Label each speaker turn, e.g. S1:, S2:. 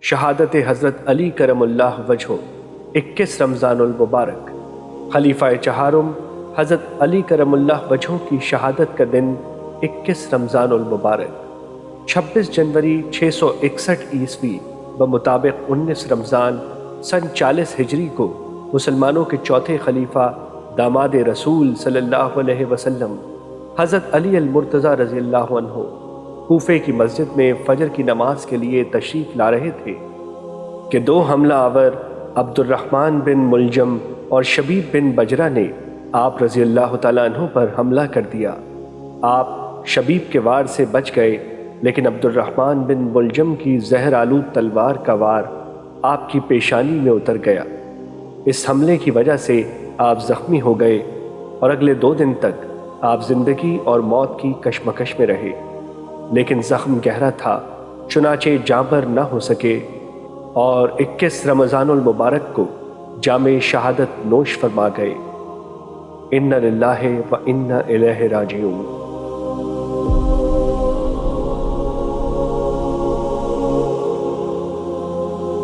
S1: شہادت حضرت علی کرم اللہ وجہ 21 رمضان المبارک۔ خلیفہ چہارم حضرت علی کرم اللہ وجہ کی شہادت کا دن 21 رمضان المبارک 26 جنوری 661 عیسوی بمطابق 19 رمضان سن 40 ہجری کو مسلمانوں کے چوتھے خلیفہ داماد رسول صلی اللہ علیہ وسلم حضرت علی المرتضیٰ رضی اللہ عنہ کوفے کی مسجد میں فجر کی نماز کے لیے تشریف لا رہے تھے کہ دو حملہ آور عبد الرحمن بن ملجم اور شبیب بن بجرہ نے آپ رضی اللہ تعالیٰ عنہ پر حملہ کر دیا۔ آپ شبیب کے وار سے بچ گئے، لیکن عبد الرحمن بن ملجم کی زہر آلود تلوار کا وار آپ کی پیشانی میں اتر گیا۔ اس حملے کی وجہ سے آپ زخمی ہو گئے اور اگلے 2 دن تک آپ زندگی اور موت کی کشمکش میں رہے، لیکن زخم گہرا تھا، چنانچہ جانبر نہ ہو سکے اور 21 رمضان المبارک کو جام شہادت نوش فرما گئے۔ اِنَّ لِلَّهِ وَإِنَّا إِلَيْهِ رَاجِعُونَ۔